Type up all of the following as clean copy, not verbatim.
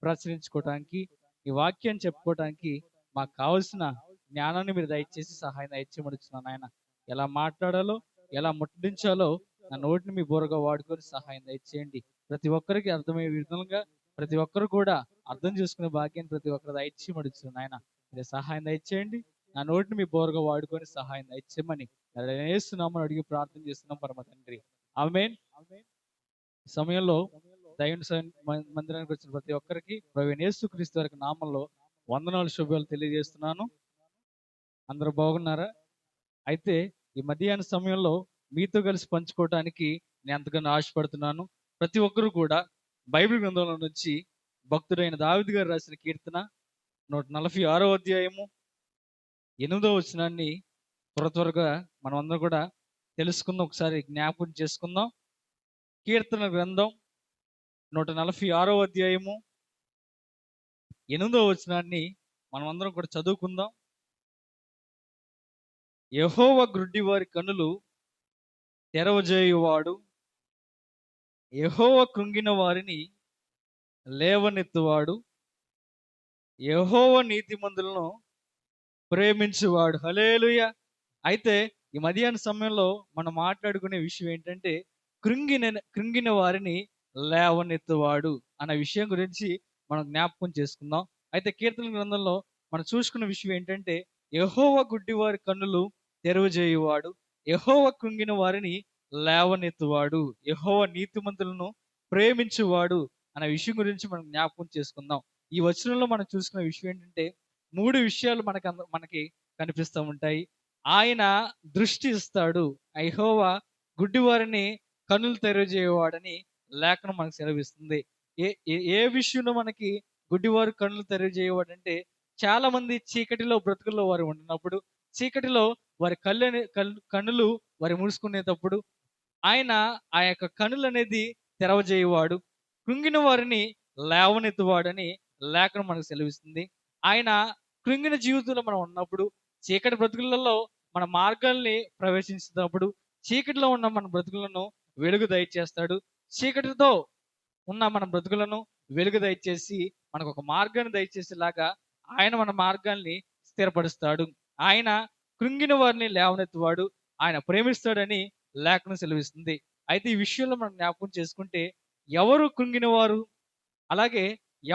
ప్రచురించుకోవడానికి, ఈ వాక్యాన్ని చెప్పుకోవడానికి మాకు కావలసిన జ్ఞానాన్ని మీరు దయచేసి సహాయం దయచేయమడుచున్నాను ఆయన. ఎలా మాట్లాడాలో, ఎలా ముట్టడించాలో నా నోటిని మీ బోరగా వాడుకొని సహాయం దయచేయండి. ప్రతి ఒక్కరికి అర్థమయ్యే విధంగా ప్రతి ఒక్కరు కూడా అర్థం చేసుకునే భాగ్యాన్ని ప్రతి ఒక్కరు దయచేయమడుచున్నాను ఆయన. మీరు సహాయం దయచేయండి. నా నోటిని మీ బోరగా వాడుకొని సహాయం దయచేయమని యేసునామమున అడిగి ప్రార్థన చేస్తున్నాం పరమ తండ్రి. ఆమేన్. ఈ సమయంలో దైవ మందిరానికి వచ్చిన ప్రతి ఒక్కరికి ప్రభువైన యేసుక్రీస్తు వారి నామంలో వందనాలు శుభాలు తెలియజేస్తున్నాను. అందరూ బాగున్నారా? అయితే ఈ మధ్యాహ్న సమయంలో మీతో కలిసి పంచుకోవటానికి నేను ఎంతగానో ఆశపడుతున్నాను. ప్రతి ఒక్కరు కూడా బైబిల్ గ్రంథంలో నుంచి భక్తుడైన దావీదు గారు రాసిన కీర్తన 146వ అధ్యాయము 8వ వచనాన్ని త్వరగా మనం అందరం కూడా తెలుసుకుందాం, ఒకసారి జ్ఞాపకం చేసుకుందాం. కీర్తన గ్రంథం 146వ అధ్యాయము 8వ వచనాన్ని మనం అందరం కూడా చదువుకుందాం. యెహోవా గ్రుడ్డి వారి కన్నులు తెరవజేయువాడు, యెహోవా కృంగిన వారిని లేవనెత్తువాడు, యెహోవా నీతిమంతులను ప్రేమించువాడు. హల్లెలూయా. అయితే ఈ మధ్యాహ్న సమయంలో మనం మాట్లాడుకునే విషయం ఏంటంటే కృంగిన వారిని లేవనెత్తువాడు అన్న విషయం గురించి మనం జ్ఞాపకం చేసుకుందాం. అయితే కీర్తన గ్రంథంలో మనం చూసుకున్న విషయం ఏంటంటే యెహోవా గుడ్డి వారి కన్నులు తెరవజేయువాడు, యెహోవా కృంగిన వారిని లేవనెత్తువాడు, యెహోవా నీతిమంతులను ప్రేమించువాడు అనే విషయం గురించి మనం జ్ఞాపకం చేసుకుందాం. ఈ వచనంలో మనం చూసుకున్న విషయం ఏంటంటే 3 విషయాలు మనకి కనిపిస్తూ ఉంటాయి. ఆయన దృష్టి ఇస్తాడు. యెహోవా గుడ్డివారిని కన్నులు తెరవజేయవాడని లేఖనం మనకు సెలవిస్తుంది. ఏ ఏ ఏ విషయంలో మనకి గుడ్డివారు కన్నులు తెరవజేయవాడంటే, చాలా మంది చీకటిలో బ్రతుకుల్లో వారు ఉండినప్పుడు, చీకటిలో వారి కన్నులు వారి మూసుకునేటప్పుడు ఆయన ఆ యొక్క కన్నులు అనేది తెరవజేయవాడు, కృంగిన వారిని లేవనెత్తువాడని లేఖనం మనకు సెలవిస్తుంది. ఆయన కృంగిన జీవితంలో మనం ఉన్నప్పుడు, చీకటి బ్రతుకులలో మన మార్గాల్ని ప్రవేశించినప్పుడు, చీకటిలో ఉన్న మన బ్రతుకులను వెలుగు దయచేస్తాడు. చీకటితో ఉన్న మన బ్రతుకులను వెలుగు దయచేసి మనకు ఒక మార్గాన్ని దయచేసేలాగా ఆయన మన మార్గాల్ని స్థిరపరుస్తాడు. ఆయన కృంగిన వారిని లేవనెత్తువాడు, ఆయన ప్రేమిస్తాడని లేఖనం సెలవిస్తుంది. అయితే ఈ విషయంలో మనం జ్ఞాపకం చేసుకుంటే, ఎవరు కృంగిన వారు, అలాగే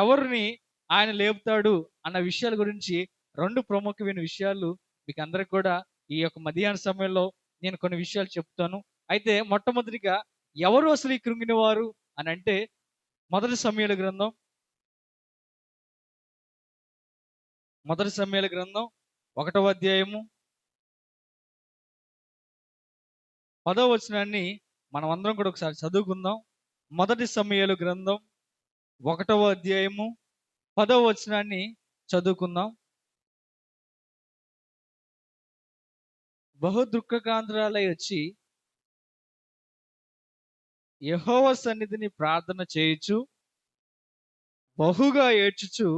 ఎవరిని ఆయన లేపుతాడు అన్న విషయాల గురించి 2 ప్రముఖమైన విషయాలు మీకు అందరికి కూడా ఈ యొక్క మధ్యాహ్న సమయంలో నేను కొన్ని విషయాలు చెప్తాను. అయితే మొట్టమొదటిగా ఎవరు అసలు ఈ కృంగిన వారు అని అంటే, మొదటి సమూయేలు గ్రంథం 1వ అధ్యాయము 10వ వచనాన్ని మనం అందరం కూడా ఒకసారి చదువుకుందాం. మొదటి సమూయేలు గ్రంథం 1వ అధ్యాయము 10వ వచనాన్ని చదువుకుందాం. బహు దుఃఖకాంతురాలై వచ్చి యెహోవా సన్నిధిని ప్రార్థన చేయుచు బహుగా ఏడ్చుచు,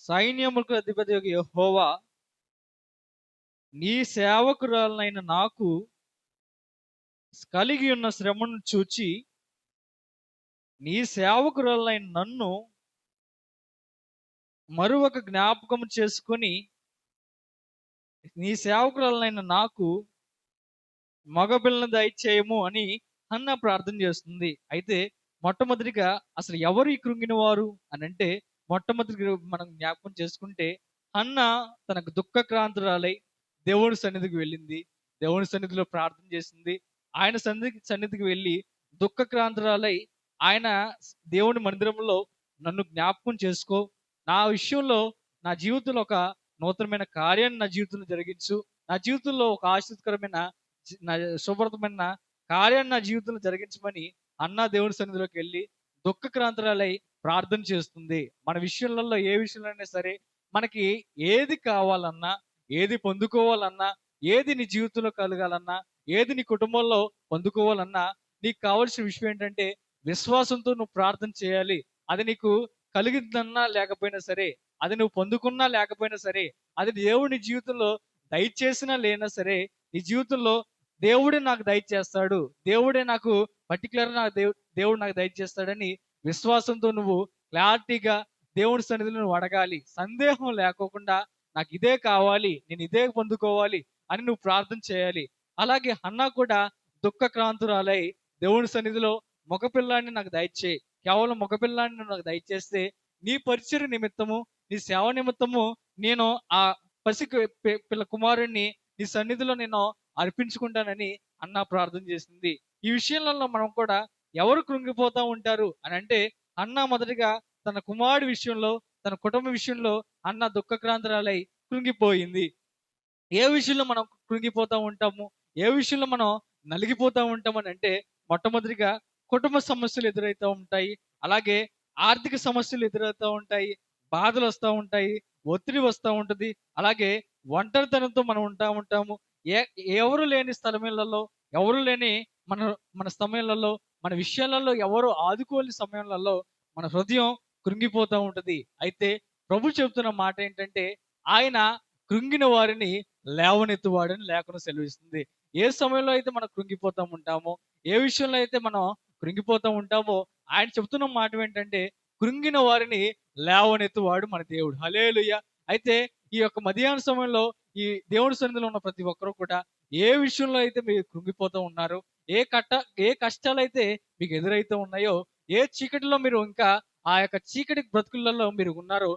సైన్యములకు అధిపతి యెహోవా, నీ సేవకురాలనైన నాకు కలిగి ఉన్న శ్రమను చూచి నీ సేవకురాలైన నన్ను మరొక జ్ఞాపకం చేసుకొని నీ సేవకురాలైన నాకు మగపిల్లని దయచేయము అని హన్నా ప్రార్థన చేస్తుంది. అయితే మొట్టమొదటిగా అసలు ఎవరు ఈ కృంగిన వారు అని అంటే, మొట్టమొదటిగా మనం జ్ఞాపకం చేసుకుంటే, హన్నా తనకు దుఃఖక్రాంతురాలై దేవుడి సన్నిధికి వెళ్ళింది. దేవుడి సన్నిధిలో ప్రార్థన చేసింది. ఆయన సన్నిధికి వెళ్ళి దుఃఖక్రాంతురాలై, ఆయన దేవుడి మందిరంలో నన్ను జ్ఞాపకం చేసుకో, నా విషయంలో నా జీవితంలో ఒక నూతనమైన కార్యాన్ని నా జీవితంలో జరిగించు, నా జీవితంలో ఒక ఆశీర్వదకరమైన నా శుభ్రతమైన కార్యాన్ని నా జీవితంలో జరిగించమని అన్నా దేవుడి సన్నిధిలోకి వెళ్ళి దుఃఖక్రాంతురాలై ప్రార్థన చేస్తుంది. మన విషయంలో ఏ విషయంలో సరే మనకి ఏది కావాలన్నా, ఏది పొందుకోవాలన్నా, ఏది నీ జీవితంలో కలగాలన్నా, ఏది నీ కుటుంబంలో పొందుకోవాలన్నా, నీకు కావాల్సిన విషయం ఏంటంటే విశ్వాసంతో నువ్వు ప్రార్థన చేయాలి. అది నీకు కలిగిందన్నా లేకపోయినా సరే, అది నువ్వు పొందుకున్నా లేకపోయినా సరే, అది దేవుడి జీవితంలో దయచేసినా లేనా సరే, నీ జీవితంలో దేవుడే నాకు దయచేస్తాడు, దేవుడే నాకు పర్టికులర్ దేవుడు నాకు దయచేస్తాడని విశ్వాసంతో నువ్వు క్లారిటీగా దేవుడి సన్నిధిలో నువ్వు అడగాలి. సందేహం లేకోకుండా నాకు ఇదే కావాలి, నేను ఇదే పొందుకోవాలి అని నువ్వు ప్రార్థన చేయాలి. అలాగే హన్నా కూడా దుఃఖక్రాంతురాలై దేవుని సన్నిధిలో మగపిల్లాడిని నాకు దయచేయి, కేవలం మగపిల్లాడిని నువ్వు నాకు దయచేస్తే నీ పరిచర్య నిమిత్తము, నీ సేవ నిమిత్తము నేను ఆ పిల్ల కుమారుణ్ణి నీ సన్నిధిలో నేను అర్పించుకుంటానని అన్న ప్రార్థన చేసింది. ఈ విషయంలో మనం కూడా ఎవరు కృంగిపోతా ఉంటారు అని అంటే, అన్న మొదటిగా తన కుమారుడి విషయంలో, తన కుటుంబ విషయంలో అన్న దుఃఖక్రాంతురాలై కృంగిపోయింది. ఏ విషయంలో మనం కృంగిపోతా ఉంటాము, ఏ విషయంలో మనం నలిగిపోతా ఉంటామని అంటే, మొట్టమొదటిగా కుటుంబ సమస్యలు ఎదురవుతూ ఉంటాయి. అలాగే ఆర్థిక సమస్యలు ఎదురవుతూ ఉంటాయి. బాధలు వస్తూ ఉంటాయి. ఒత్తిడి వస్తూ ఉంటుంది. అలాగే ఒంటరితనంతో మనం ఉంటాము. ఏ ఎవరు లేని స్థలములలో, ఎవరు లేని మన మన సమయాలలో, మన విషయాలలో ఎవరు ఆదుకోని సమయాలలో మన హృదయం కృంగిపోతూ ఉంటది. అయితే ప్రభు చెబుతున్న మాట ఏంటంటే, ఆయన కృంగిన వారిని లేవనెత్తువాడని లేఖనం సెలవిస్తుంది. ఏ సమయంలో అయితే మనం కృంగిపోతూ ఉంటామో, ఏ విషయంలో అయితే మనం కృంగిపోతూ ఉంటామో, ఆయన చెబుతున్న మాట ఏంటంటే, కృంగిన వారిని లేవనెత్తువాడు మన దేవుడు. హల్లెలూయా! అయితే ఈ యొక్క మధ్యాహ్న సమయంలో ఈ దేవుడి సన్నిధిలో ఉన్న ప్రతి ఒక్కరు కూడా ఏ విషయంలో అయితే మీరు కృంగిపోతూ ఉన్నారో, ఏ కష్టాలైతే మీకు ఎదురైతే ఉన్నాయో, ఏ చీకటిలో మీరు ఇంకా ఆ యొక్క చీకటి బ్రతుకులలో మీరు ఉన్నారో,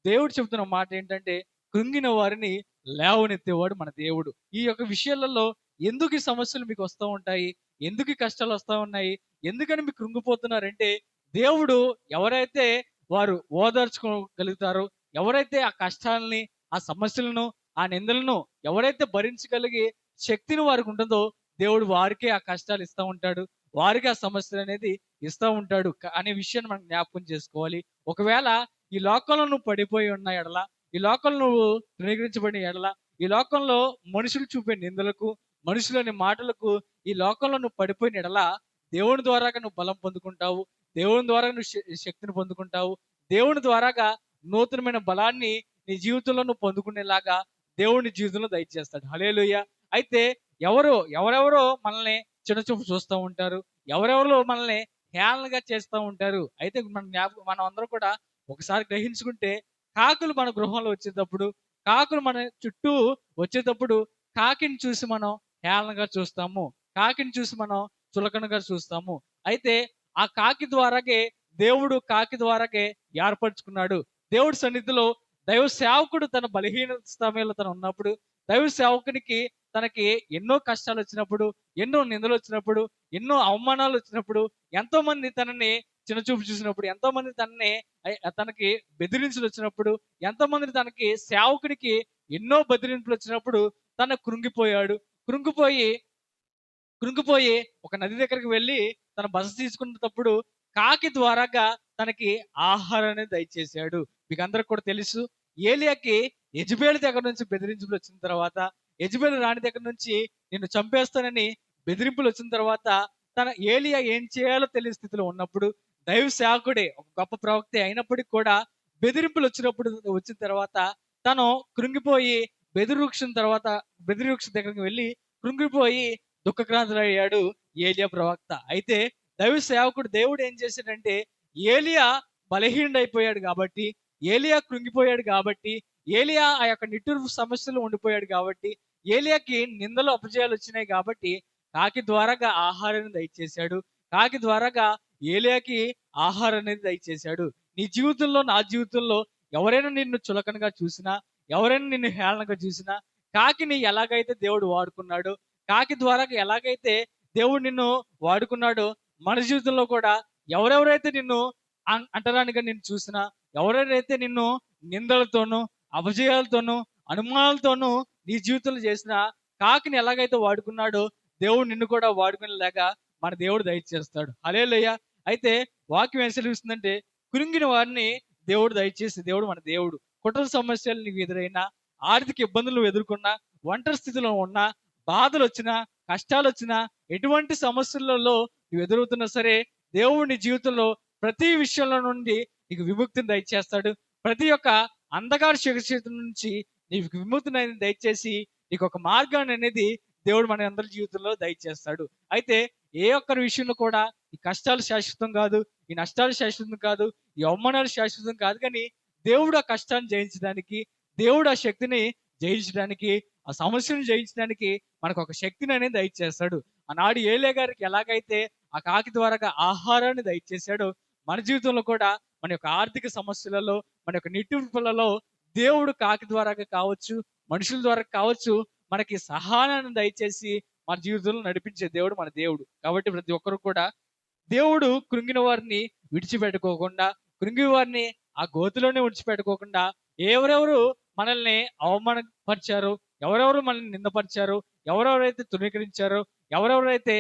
దేవుడు చెబుతున్న మాట ఏంటంటే, కృంగిన వారిని లేవనెత్తేవాడు మన దేవుడు. ఈ యొక్క విషయాలలో ఎందుకు ఈ సమస్యలు మీకు వస్తూ ఉంటాయి, ఎందుకు ఈ కష్టాలు వస్తూ ఉన్నాయి, ఎందుకని మీకు కృంగిపోతున్నారంటే, దేవుడు ఎవరైతే వారు ఓదార్చుకోగలుగుతారో, ఎవరైతే ఆ కష్టాలని, ఆ సమస్యలను, ఆ నిందలను ఎవరైతే భరించగలిగే శక్తిని వారికి ఉంటుందో, దేవుడు వారికే ఆ కష్టాలు ఇస్తూ ఉంటాడు. వారికి ఆ సమస్యలు అనేది ఇస్తూ ఉంటాడు అనే విషయాన్ని మనం జ్ఞాపకం చేసుకోవాలి. ఒకవేళ ఈ లోకంలో నువ్వు పడిపోయి ఉన్న ఎడల, ఈ లోకంలో నువ్వు తృణీకరించబడిన ఎడల, ఈ లోకంలో మనుషులు చూపే నిందలకు, మనుషులని మాటలకు ఈ లోకంలో నువ్వు పడిపోయిన ఎడల, దేవుని ద్వారాగా నువ్వు బలం పొందుకుంటావు. దేవుని ద్వారా నువ్వు శక్తిని పొందుకుంటావు. దేవుని ద్వారాగా నూతనమైన బలాన్ని నీ జీవితంలో నువ్వు పొందుకునేలాగా దేవుని జీవితంలో దయచేస్తాడు. హల్లెలూయా! అయితే ఎవరెవరో మనల్ని చిన్నచూపు చూస్తూ ఉంటారు. ఎవరెవరో మనల్ని హేళనగా చేస్తూ ఉంటారు. అయితే మనం అందరం కూడా ఒకసారి గ్రహించుకుంటే, కాకులు మన గృహంలో వచ్చేటప్పుడు, కాకులు మన చుట్టూ వచ్చేటప్పుడు, కాకిని చూసి మనం హేళనగా చూస్తాము. కాకిని చూసి మనం చులకనగా చూస్తాము. అయితే ఆ కాకి ద్వారాగే దేవుడు కాకి ద్వారాగే ఏర్పరచుకున్నాడు. దేవుడి సన్నిధిలో దైవ సేవకుడు తన బలహీన సమయంలో తను ఉన్నప్పుడు, దైవ సేవకునికి తనకి ఎన్నో కష్టాలు వచ్చినప్పుడు, ఎన్నో నిందలు వచ్చినప్పుడు, ఎన్నో అవమానాలు వచ్చినప్పుడు, ఎంతో మంది తనని చిన్నచూపు చూసినప్పుడు, ఎంతో మంది తనకి బెదిరింపులు వచ్చినప్పుడు, ఎంతో మంది తనకి సేవకుడికి ఎన్నో బెదిరింపులు వచ్చినప్పుడు తను కృంగిపోయి కృంగిపోయి ఒక నది దగ్గరికి వెళ్ళి తన బస తీసుకున్నప్పుడు కాకి ద్వారాగా తనకి ఆహారాన్ని దయచేశాడు. మీకు అందరికి కూడా తెలుసు, ఏలియాకి యెజెబెలు దగ్గర నుంచి బెదిరింపులు వచ్చిన తర్వాత, యెజెబెలు రాణి దగ్గర నుంచి నిన్ను చంపేస్తానని బెదిరింపులు వచ్చిన తర్వాత, ఏలియా ఏం చేయాలో తెలియని స్థితిలో ఉన్నప్పుడు, దైవ సేవకుడే ఒక గొప్ప ప్రవక్తే అయినప్పటికీ కూడా బెదిరింపులు వచ్చిన తర్వాత తను కృంగిపోయి బెదిరి వృక్షం దగ్గరికి వెళ్ళి కృంగిపోయి దుఃఖక్రాంతుడయ్యాడు ఏలియా ప్రవక్త. అయితే దైవ సేవకుడు దేవుడు ఏం చేశాడంటే, ఏలియా బలహీనుడైపోయాడు కాబట్టి, ఏలియా కృంగిపోయాడు కాబట్టి, ఏలియా ఆ యొక్క నిట్టూర్పు సమస్యలో ఉండిపోయాడు కాబట్టి, ఏలియాకి నిందలు అపజయాలు వచ్చినాయి కాబట్టి, కాకి ద్వారాగా ఆహారాన్ని దయచేశాడు. కాకి ద్వారాగా ఏలియాకి ఆహారాన్ని దయచేశాడు. నీ జీవితంలో, నా జీవితంలో ఎవరైనా నిన్ను చులకనగా చూసినా, ఎవరైనా నిన్ను హేళనగా చూసినా, కాకిని ఎలాగైతే దేవుడు వాడుకున్నాడో, కాకి ద్వారా ఎలాగైతే దేవుడు నిన్ను వాడుకున్నాడో, మన జీవితంలో కూడా ఎవరెవరైతే నిన్ను అంటరానిగా నిన్ను చూసినా, ఎవరెవరైతే నిన్ను నిందలతోనూ, అపజయాలతోనూ, అనుమానాలతోనూ నీ జీవితంలో చేసిన, కాకిని ఎలాగైతే వాడుకున్నాడో దేవుడు నిన్ను కూడా వాడుకునేలాగా మన దేవుడు దయచేస్తాడు. హల్లెలూయా! అయితే వాక్యం ఏం సెలవిస్తుందంటే, కృంగిన వారిని దేవుడు దయచేసే దేవుడు మన దేవుడు. కుటుంబ సమస్యలు నీకు ఎదురైనా, ఆర్థిక ఇబ్బందులు ఎదుర్కొన్నా, ఒంటరి స్థితిలో ఉన్నా, బాధలు వచ్చినా, కష్టాలు వచ్చినా, ఎటువంటి సమస్యలలో నువ్వు ఎదురవుతున్నా సరే, దేవుడు నీ జీవితంలో ప్రతి విషయంలో నుండి నీకు విముక్తిని దయచేస్తాడు. ప్రతి ఒక్క అంధకార శక్తి నుంచి నీకు విముక్తిని దయచేసి నీకు ఒక మార్గాన్ని అనేది దేవుడు మన అందరి జీవితంలో దయచేస్తాడు. అయితే ఏ ఒక్కరి విషయంలో కూడా ఈ కష్టాలు శాశ్వతం కాదు, ఈ నష్టాలు శాశ్వతం కాదు, ఈ అవమానాలు శాశ్వతం కాదు. కానీ దేవుడు ఆ కష్టాన్ని జయించడానికి, దేవుడు ఆ శక్తిని జయించడానికి, ఆ సమస్యను జయించడానికి మనకు ఒక శక్తిని అనేది దయచేస్తాడు. ఆనాడు ఏలే గారికి ఎలాగైతే ఆ కాకి ద్వారాగా ఆహారాన్ని దయచేశాడో, మన జీవితంలో కూడా మన యొక్క ఆర్థిక సమస్యలలో, మన యొక్క నిట్టూర్పులలో దేవుడు కాకి ద్వారాగా కావచ్చు, మనుషుల ద్వారా కావచ్చు, మనకి సహాయాన్ని దయచేసి మన జీవితంలో నడిపించే దేవుడు మన దేవుడు. కాబట్టి ప్రతి ఒక్కరు కూడా దేవుడు కృంగిన వారిని విడిచిపెట్టుకోకుండా, కృంగిన వారిని ఆ గోతిలోనే విడిచిపెట్టుకోకుండా, ఎవరెవరు మనల్ని అవమానపరిచారో, ఎవరెవరు మనల్ని నిందపరిచారో, ఎవరెవరైతే తృణీకరించారో, ఎవరెవరైతే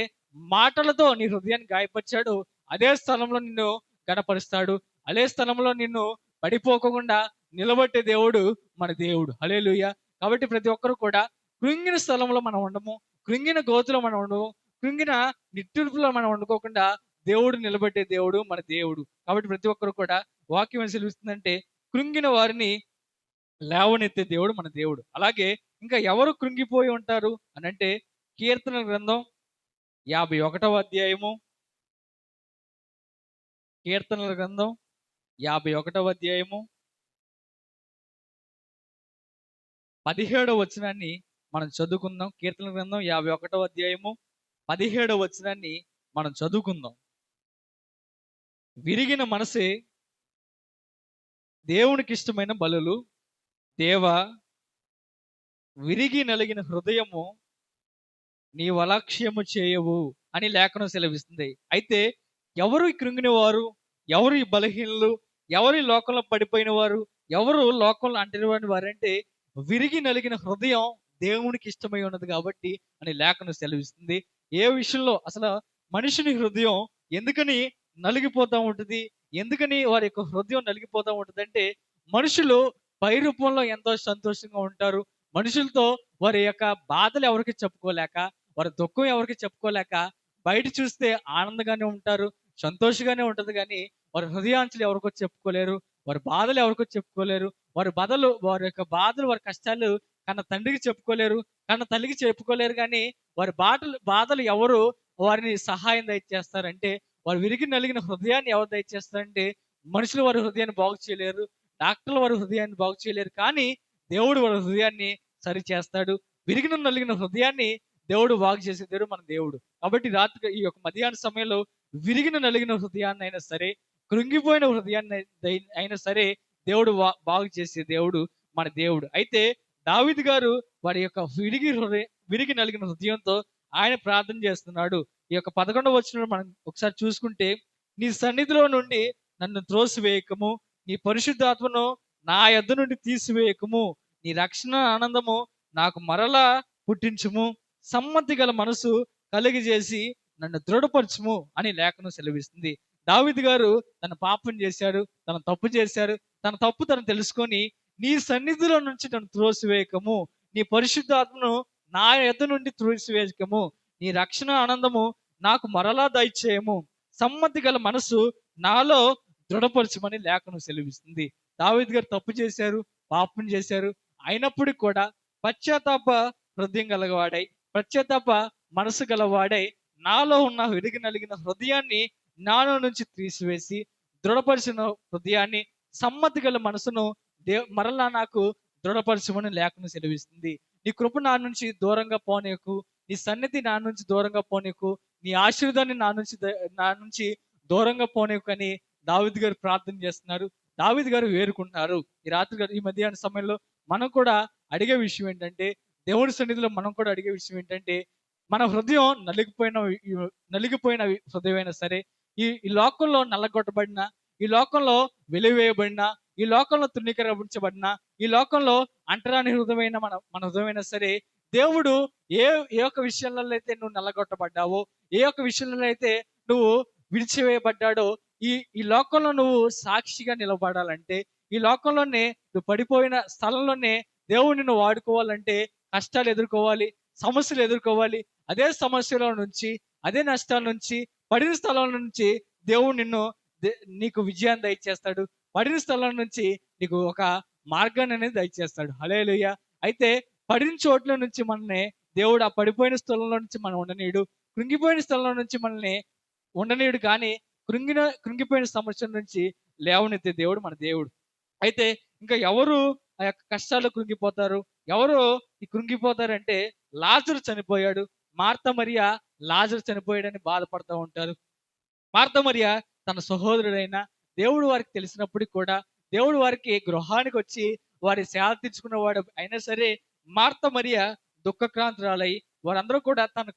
మాటలతో నీ హృదయాన్ని గాయపరిచాడో, అదే స్థలంలో నిన్ను గణపరుస్తాడు. అదే స్థలంలో నిన్ను పడిపోకుండా నిలబెట్టే దేవుడు మన దేవుడు. హల్లెలూయా. కాబట్టి ప్రతి ఒక్కరు కూడా కృంగిన స్థలంలో మనం ఉండము, కృంగిన గోతిలో మనం ఉండము, కృంగిన నిట్టూర్పులో మనం వండుకోకుండా దేవుడు నిలబెట్టే దేవుడు మన దేవుడు. కాబట్టి ప్రతి ఒక్కరు కూడా వాక్యం ఏం సెలవిస్తుందంటే, కృంగిన వారిని లేవనెత్తే దేవుడు మన దేవుడు. అలాగే ఇంకా ఎవరు కృంగిపోయి ఉంటారు అని అంటే, కీర్తన గ్రంథం 51వ అధ్యాయము, కీర్తనల గ్రంథం 51వ అధ్యాయము 17వ వచనాన్ని మనం చదువుకుందాం. కీర్తన గ్రంథం 51వ అధ్యాయము 17వ వచనాన్ని మనం చదువుకుందాం. విరిగిన మనసే దేవునికి ఇష్టమైన బలులు, దేవా విరిగి నలిగిన హృదయము నీవు అలక్ష్యము చేయవు అని లేఖనం సెలవిస్తుంది. అయితే ఎవరు ఈ కృంగిన వారు, ఎవరు ఈ బలహీనులు, ఎవరు ఈ లోకంలో పడిపోయిన వారు, ఎవరు లోకంలో అంటని వారంటే, విరిగి నలిగిన హృదయం దేవునికి ఇష్టమై ఉన్నది కాబట్టి అని లేఖనం సెలవిస్తుంది. ఏ విషయంలో అసలు మనిషిని హృదయం ఎందుకని నలిగిపోతూ ఉంటుంది, ఎందుకని వారి యొక్క హృదయం నలిగిపోతూ ఉంటుంది అంటే, మనుషులు పై రూపంలో ఎంతో సంతోషంగా ఉంటారు. మనుషులతో వారి యొక్క బాధలు ఎవరికి చెప్పుకోలేక, వారి దుఃఖం ఎవరికి చెప్పుకోలేక, బయట చూస్తే ఆనందంగానే ఉంటారు, సంతోషంగానే ఉంటది. కానీ వారి హృదయాంచులు ఎవరికో చెప్పుకోలేరు, వారి బాధలు ఎవరికో చెప్పుకోలేరు, వారి యొక్క బాధలు, వారి కష్టాలు కన్న తండ్రికి చెప్పుకోలేరు, కన్న తల్లికి చెప్పుకోలేరు. కానీ వారి బాధలు ఎవరు వారిని సహాయం దయచేస్తారంటే, వారు విరిగి నలిగిన హృదయాన్ని ఎవరు దయచేస్తారంటే, మనుషులు వారి హృదయాన్ని బాగు చేయలేరు, డాక్టర్లు వారి హృదయాన్ని బాగు చేయలేరు. కానీ దేవుడు వారి హృదయాన్ని సరి చేస్తాడు. విరిగిన నలిగిన హృదయాన్ని దేవుడు బాగు చేసే దేవుడు మన దేవుడు. కాబట్టి రాత్రి ఈ యొక్క మధ్యాహ్న సమయంలో విరిగిన నలిగిన హృదయాన్ని అయినా సరే, కృంగిపోయిన హృదయాన్ని అయినా సరే దేవుడు బాగు చేసే దేవుడు మన దేవుడు. అయితే దావీదు గారు వారి యొక్క విరిగి నలిగిన హృదయంతో ఆయన ప్రార్థన చేస్తున్నాడు. ఈ యొక్క 11వ వచనం మనం ఒకసారి చూసుకుంటే, నీ సన్నిధిలో నుండి నన్ను త్రోసివేయకము, నీ పరిశుద్ధాత్మను నా యొద్ద నుండి తీసివేయకము, నీ రక్షణ ఆనందము నాకు మరలా పుట్టించుము, సమ్మతి గల మనసు కలిగజేసి నన్ను దృఢపరచుము అని లేఖనం సెలవిస్తుంది. దావీదు గారు తన పాపం చేశాడు, తన తప్పు చేశారు, తన తప్పు తను తెలుసుకొని, నీ సన్నిధిలో నుంచి నన్ను త్రోసివేయకము, నీ పరిశుద్ధాత్మను నా యొద్ద నుండి త్రోసివేయకము, నీ రక్షణ ఆనందము నాకు మరలా దయచేయము, సమ్మతి గల మనసు నాలో దృఢపరచమని లేఖనం సెలవిస్తుంది. దావీదు గారు తప్పు చేశారు, పాపం చేశారు, అయినప్పటికీ కూడా పశ్చాత్తాప హృదయం గలవాడై, పశ్చాత్తాప మనసు గలవాడై, నాలో ఉన్న విరిగి నలిగిన హృదయాన్ని నాలో నుంచి తీసివేసి, దృఢపరిచిన హృదయాన్ని, సమ్మతి గల మనసును మరలా నాకు దృఢపరచమని లేఖనం సెలవిస్తుంది. నీ కృప నా నుంచి దూరంగా పోనీకు, నీ సన్నిధి నా నుంచి దూరంగా పోనీకు, నీ ఆశీర్వాదాన్ని నా నుంచి దూరంగా పోనీకు అని దావీదు గారు ప్రార్థన చేస్తున్నారు. దావీదు గారు వేరుకుంటున్నారు. ఈ మధ్యాహ్న సమయంలో మనం కూడా అడిగే విషయం ఏంటంటే, దేవుడి సన్నిధిలో మనం కూడా అడిగే విషయం ఏంటంటే, మన హృదయం నలిగిపోయిన హృదయమైనా సరే, ఈ లోకంలో నల్లగొట్టబడిన, ఈ లోకంలో వెలివేయబడిన, ఈ లోకంలో తృణీకరించబడిన, ఈ లోకంలో అంటరాని హృదయమైన మన హృదయమైనా సరే, దేవుడు ఏ ఏ ఒక్క విషయంలో అయితే నువ్వు నల్లగొట్టబడ్డావో, ఏ ఒక్క విషయంలో అయితే నువ్వు విడిచివేయబడ్డాడో, ఈ లోకంలో నువ్వు సాక్షిగా నిలబడాలంటే, ఈ లోకంలోనే నువ్వు పడిపోయిన స్థలంలోనే దేవుడు నిన్ను వాడుకోవాలంటే, కష్టాలు ఎదుర్కోవాలి, సమస్యలు ఎదుర్కోవాలి. అదే సమస్యల నుంచి, అదే నష్టాల నుంచి, పడిన స్థలం నుంచి దేవుడు నీకు విజయాన్ని దయచేస్తాడు. పడిన స్థలం నుంచి నీకు ఒక మార్గాన్ని అనేది దయచేస్తాడు. హల్లెలూయా. అయితే పడిన చోట్ల నుంచి మనల్ని దేవుడు ఆ పడిపోయిన స్థలంలో నుంచి మనం ఉండనీయుడు, కృంగిపోయిన స్థలంలో నుంచి మనల్ని ఉండనీయుడు. కానీ కృంగిపోయిన సమస్యల నుంచి లేవనెత్తే దేవుడు మన దేవుడు. అయితే ఇంకా ఎవరు ఆ యొక్క కష్టాల్లో కృంగిపోతారు, ఎవరు ఈ కృంగిపోతారంటే లాజరు చనిపోయాడు. మార్త మరియ లాజరు చనిపోయాడని బాధపడతా ఉంటారు. మార్త మరియ తన సహోదరుడైన దేవుడు వారికి తెలిసినప్పటికి కూడా దేవుడు వారికి గృహానికి వచ్చి వారి సేవ తీర్చుకున్నవాడు అయినా సరే మార్త మరియ దుఃఖక్రాంతురాలై వారందరూ కూడా తన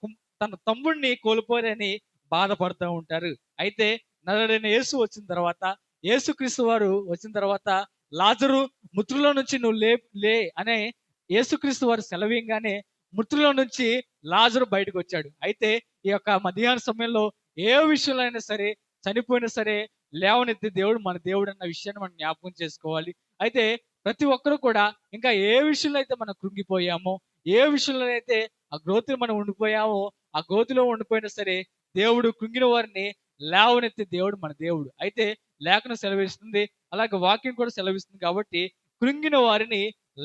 తమ్ముడిని కోల్పోరని బాధపడుతూ ఉంటారు. అయితే నరుడైన యేసు వచ్చిన తర్వాత, యేసుక్రీస్తు వారు వచ్చిన తర్వాత లాజరు మృతుల్లో నుంచి నువ్వు లే అనే యేసుక్రీస్తు వారు సెలవీయంగానే మృతుల్లో నుంచి లాజరు బయటకు వచ్చాడు. అయితే ఈ యొక్క మధ్యాహ్న సమయంలో ఏ విషయంలో అయినా సరే చనిపోయినా సరే లేవనెత్తి దేవుడు మన దేవుడు అన్న విషయాన్ని మనం జ్ఞాపకం చేసుకోవాలి. అయితే ప్రతి ఒక్కరు కూడా ఇంకా ఏ విషయంలో అయితే మనం కృంగిపోయామో, ఏ విషయంలో అయితే ఆ గోతిలో మనం ఉండిపోయామో, ఆ గోతిలో ఉండిపోయినా సరే దేవుడు కృంగిన వారిని లేవనెత్తి దేవుడు మన దేవుడు. అయితే లేఖనం సెలవిస్తుంది, అలాగే వాక్యం కూడా సెలవిస్తుంది. కాబట్టి కృంగిన వారిని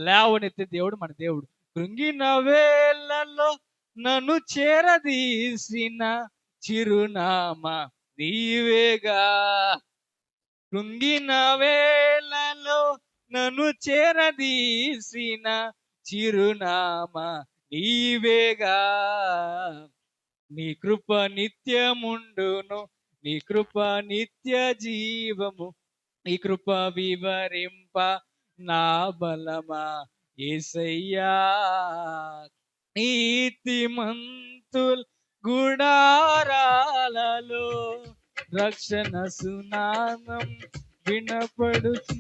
లేవనెత్తి దేవుడు మన దేవుడు. కృంగిన వేళల్లో నన్ను చేరదీసిన చిరునామా నీవేగా, కృంగిన వేళలో నన్ను చేరదీసిన చిరునామా నీవేగా, నీ కృప నిత్యముండును, నీ కృప నిత్య జీవము, నీ కృప వివరింప నా బలమా యేసయ్యా, నీతిమంతుల్ గుడారాలలో రక్షణ సునామం వినపడుచు,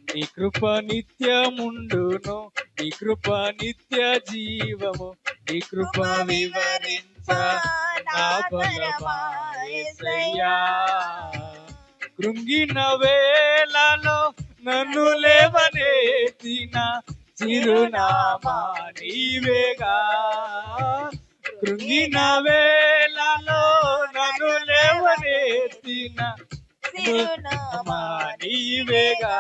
నీ కృప నిత్యముండును, నీ కృప నిత్య జీవము, నీ కృప వివరించ నా బలమా యేసయ్యా, కృంగిన వేళలో నన్ను లేవనెత్తిన చిరునామా నీవేగా, కృంగిన వేళలో నన్ను లేవనెత్తిన చిరునామా నీవేగా,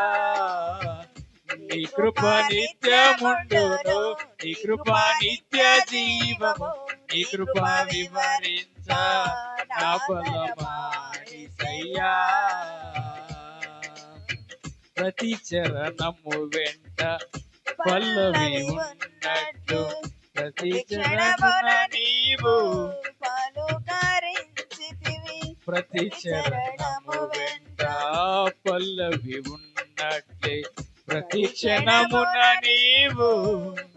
నీ కృప నిత్యముండును, నీ కృప నిత్య జీవము, నీ కృప వివరించ నా బలమా యేసయ్యా, ప్రతి చరణము వెంట పల్లవి ఉన్నట్టు ప్రతి చరణమున నీవు పలుకరించితివి, ప్రతి చరణము వెంట పల్లవి ఉన్నట్లే ప్రతి క్షణమున నీవు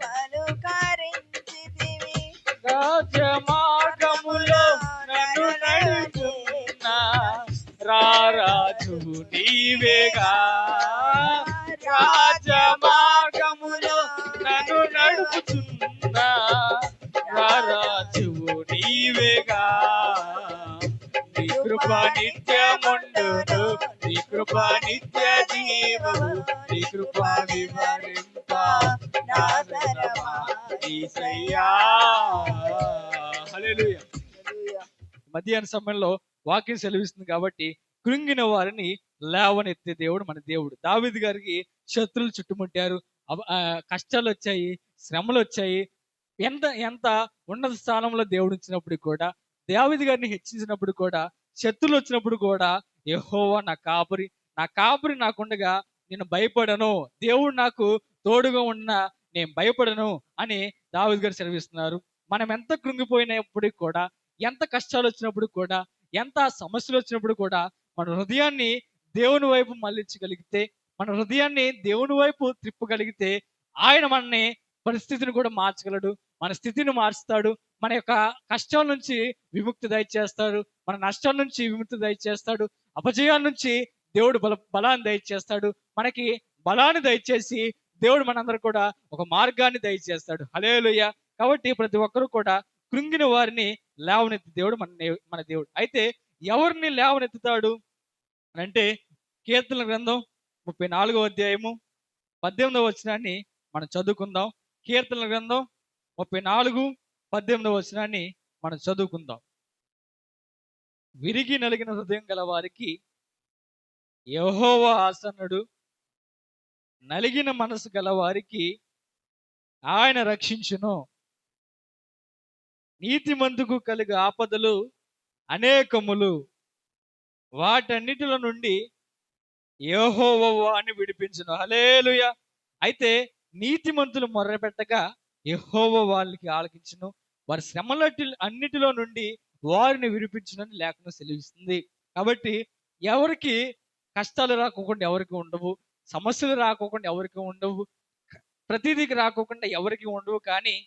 పలుకరించితివి, రాజమార్గములో నన్ను నడుపుతున్న రారాజు నీవేగా, రాజమార్గములో నన్ను నడుపుతున్న రారాజు నీవేగా, నీ కృప నిత్యముండును, నీ కృప నిత్య జీవము, నీ కృప వివరింప నా బలమా యేసయ్యా. హల్లెలూయా. మధ్యాహ్న సమయంలో వాక్యం సెలవిస్తుంది కాబట్టి కృంగిన వారిని లేవనెత్తే దేవుడు మన దేవుడు. దావీదు గారికి శత్రువులు చుట్టుముట్టారు, కష్టాలు వచ్చాయి, శ్రమలు వచ్చాయి. ఎంత ఎంత ఉన్నత స్థానంలో దేవుడు ఉంచినప్పుడు కూడా, దావీదు గారిని హెచ్చించినప్పుడు కూడా, శత్రువులు వచ్చినప్పుడు కూడా యెహోవా నా కాపరి, నా కాపరి నాకుండగా నేను భయపడను, దేవుడు నాకు తోడుగా ఉన్నా నేను భయపడను అని దావీదు గారు సెలవిస్తున్నారు. మనం ఎంత కృంగిపోయినప్పటికి కూడా, ఎంత కష్టాలు వచ్చినప్పుడు కూడా, ఎంత సమస్యలు వచ్చినప్పుడు కూడా మన హృదయాన్ని దేవుని వైపు మళ్ళించగలిగితే, మన హృదయాన్ని దేవుని వైపు త్రిప్పగలిగితే ఆయన మనని పరిస్థితిని కూడా మార్చగలడు, మన స్థితిని మార్చుతాడు, మన యొక్క కష్టాల నుంచి విముక్తి దయచేస్తాడు, మన నష్టాల నుంచి విముక్తి దయచేస్తాడు, అపజయాల నుంచి దేవుడు బలాన్ని దయచేస్తాడు, మనకి బలాన్ని దయచేసి దేవుడు మనందరూ కూడా ఒక మార్గాన్ని దయచేస్తాడు. హల్లెలూయా. కాబట్టి ప్రతి ఒక్కరు కూడా కృంగిన వారిని లేవనెత్తి దేవుడు మన దేవుడు. అయితే ఎవరిని లేవనెత్తుతాడు అంటే కీర్తనల గ్రంథం 34వ అధ్యాయము 18వ వచనాన్ని మనం చదువుకుందాం. కీర్తనల గ్రంథం 34:18వ వచనాన్ని మనం చదువుకుందాం. విరిగి నలిగిన హృదయం గల వారికి యెహోవా ఆసన్నుడు, నలిగిన మనసు గల వారికి ఆయన రక్షించును. నీతిమంతుకు కలిగే ఆపదలు అనేకములు, వాటన్నిటిలో నుండి యెహోవా అని విడిపించును. హల్లెలూయా. అయితే నీతిమంతులు మొర్రపెట్టగా యెహోవా వాళ్ళకి ఆలకించును. వారి అన్నిటిలో నుండి వారిని విడిపించునని లేఖనం సెలవిస్తుంది. కాబట్టి ఎవరికి కష్టాలు రాకోకుండా ఎవరికి ఉండవు. సమస్యలు రాకోకుండా ఎవరికి ఉండవు. ప్రతీదీకి రాకోకుండా ఎవరికి ఉండవు. కానీ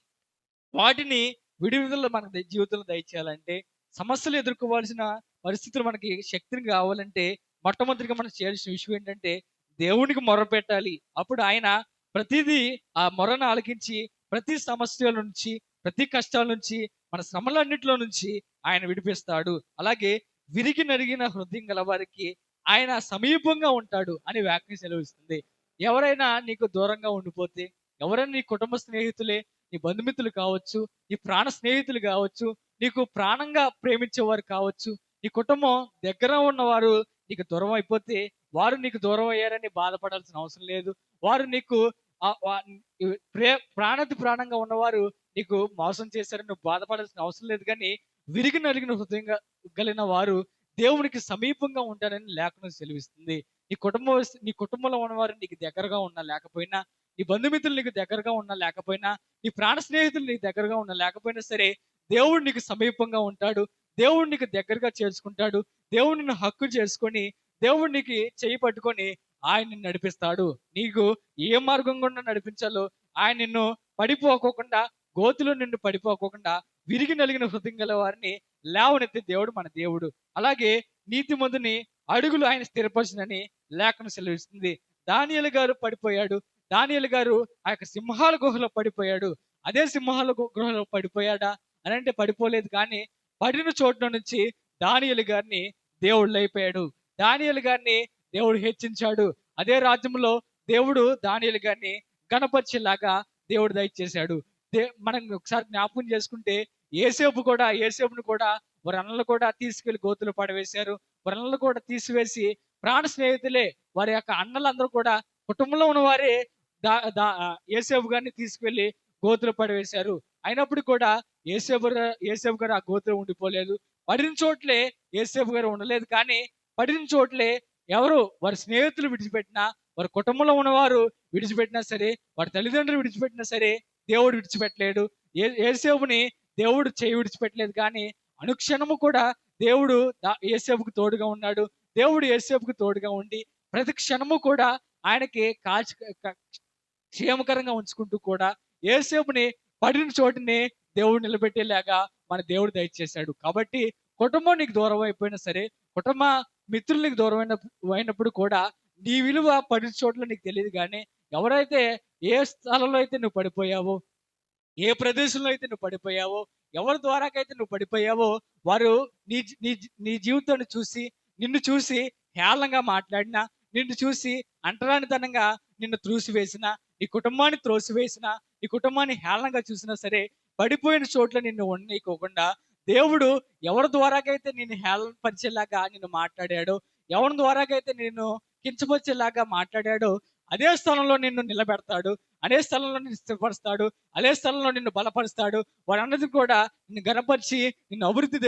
వాటిని విడుదల మనకు జీవితంలో దయచేయాలంటే, సమస్యలు ఎదుర్కోవాల్సిన పరిస్థితులు మనకి శక్తిని కావాలంటే, మొట్టమొదటిగా మనం చేయాల్సిన విషయం ఏంటంటే, దేవునికి మొర్రపెట్టాలి. అప్పుడు ఆయన ప్రతీదీ ఆ మొర్రను ఆలకించి, ప్రతి సమస్యల నుంచి, ప్రతి కష్టాల నుంచి, మన శ్రమలన్నిటిలో నుంచి ఆయన విడిపిస్తాడు. అలాగే విరిగి నరిగిన హృదయం గల వారికి ఆయన సమీపంగా ఉంటాడు అని వాక్యం సెలవిస్తుంది. ఎవరైనా నీకు దూరంగా ఉండిపోతే, ఎవరైనా నీ కుటుంబ స్నేహితులే, నీ బంధుమిత్రులు కావచ్చు, నీ ప్రాణ స్నేహితులు కావచ్చు, నీకు ప్రాణంగా ప్రేమించేవారు కావచ్చు, నీ కుటుంబం దగ్గర ఉన్నవారు నీకు దూరం అయిపోతే, వారు నీకు దూరం అయ్యారని బాధపడాల్సిన అవసరం లేదు. వారు నీకు ప్రాణాతి ప్రాణంగా ఉన్నవారు నీకు మోసం చేశారని నువ్వు బాధపడాల్సిన అవసరం లేదు. కానీ విరిగి నలిగిన హృదయంగా కలిగిన వారు దేవునికి సమీపంగా ఉంటారని లేఖనం సెలవిస్తుంది. నీ కుటుంబంలో ఉన్నవారు నీకు దగ్గరగా ఉన్నా లేకపోయినా, నీ బంధుమిత్రులు నీకు దగ్గరగా ఉన్నా లేకపోయినా, నీ ప్రాణ స్నేహితులు నీకు దగ్గరగా ఉన్నా లేకపోయినా సరే, దేవుడు నీకు సమీపంగా ఉంటాడు. దేవుడు నీకు దగ్గరగా చేర్చుకుంటాడు. దేవుడు నిన్ను హక్కు చేసుకొని, దేవుడు నీకు చెయ్యి పట్టుకొని ఆయన నిన్ను నడిపిస్తాడు. నీకు ఏ మార్గం గుండా నడిపించాలో ఆయన నిన్ను పడిపోకోకుండా, గోతిలో నిన్ను పడిపోకోకుండా, విరిగి నలిగిన హృదయం గల వారిని లేవనెత్తే దేవుడు మన దేవుడు. అలాగే నీతిమంతుని అడుగులు ఆయన స్థిరపరచునని లేఖనం సెలవిస్తుంది. దానియేలు గారు పడిపోయాడు. దానియేలు గారు ఆ యొక్క సింహాల గుహలో పడిపోయాడు. అదే సింహాల గుహలో పడిపోయాడా అని అంటే పడిపోలేదు. కానీ పడిన చోట్ల నుంచి దానియేలు గారిని దేవుడు లేపాడు. దానియేలు గారిని దేవుడు హెచ్చించాడు. అదే రాజ్యంలో దేవుడు దానియేలు గారిని గణపరిచేలాగా దేవుడు దయచేశాడు. మనం ఒకసారి జ్ఞాపకం చేసుకుంటే ఏసేపును కూడా వారి అన్నలు కూడా తీసుకెళ్లి గోతులు పడవేశారు. వారి అన్నలు కూడా తీసివేసి, ప్రాణ స్నేహితులే వారి యొక్క అన్నలందరూ కూడా కుటుంబంలో ఉన్న వారే ఏసేపు గారిని తీసుకెళ్లి గోతులు పడవేశారు. అయినప్పుడు కూడా ఏసేపు గారు ఆ గోతులో ఉండిపోలేదు. పడిన చోట్లే ఏసేపు గారు ఉండలేదు. కానీ పడిన చోట్లే ఎవరు వారి స్నేహితులు విడిచిపెట్టినా, వారి కుటుంబంలో ఉన్నవారు విడిచిపెట్టినా సరే, వారి తల్లిదండ్రులు విడిచిపెట్టినా సరే, దేవుడు విడిచిపెట్టలేడు. ఏసేపుని దేవుడు చేయి విడిచిపెట్టలేదు. కానీ అనుక్షణము కూడా దేవుడు ఏసేపుకు తోడుగా ఉన్నాడు. దేవుడు ఏసేపుకు తోడుగా ఉండి ప్రతి క్షణము కూడా ఆయనకి క్షేమకరంగా ఉంచుకుంటూ కూడా ఏసేపుని పడిన చోటుని దేవుడు నిలబెట్టేలాగా మన దేవుడు దయచేశాడు. కాబట్టి కుటుంబం నీకు దూరం అయిపోయినా సరే, కుటుంబ మిత్రులు నీకు దూరం అయినప్పుడు కూడా నీ విలువ పడిన చోట్ల నీకు తెలియదు. కానీ ఎవరైతే ఏ స్థలంలో అయితే నువ్వు పడిపోయావో, ఏ ప్రదేశంలో అయితే నువ్వు పడిపోయావో, ఎవరి ద్వారాకైతే నువ్వు పడిపోయావో, వారు నీ నీ నీ జీవితాన్ని చూసి, నిన్ను చూసి హేళనగా మాట్లాడినా, నిన్ను చూసి అంటరానితనంగా నిన్ను త్రోసివేసిన, నీ కుటుంబాన్ని త్రోసివేసిన, నీ కుటుంబాన్ని హేళనగా చూసినా సరే, పడిపోయిన చోట్ల నిన్ను ఉండనీయకోకుండా దేవుడు ఎవరి ద్వారాకైతే నిన్ను హేళన పరిచేలాగా నిన్ను మాట్లాడాడో, ఎవరి ద్వారాకైతే నిన్ను కించపరిచేలాగా మాట్లాడాడో, అదే స్థలంలో నిన్ను నిలబెడతాడు. అదే స్థలంలో నిన్ను స్థిరపరుస్తాడు. అదే స్థలంలో నిన్ను బలపరుస్తాడు. వారందరూ కూడా నిన్ను గణపరిచి, నిన్ను అభివృద్ధి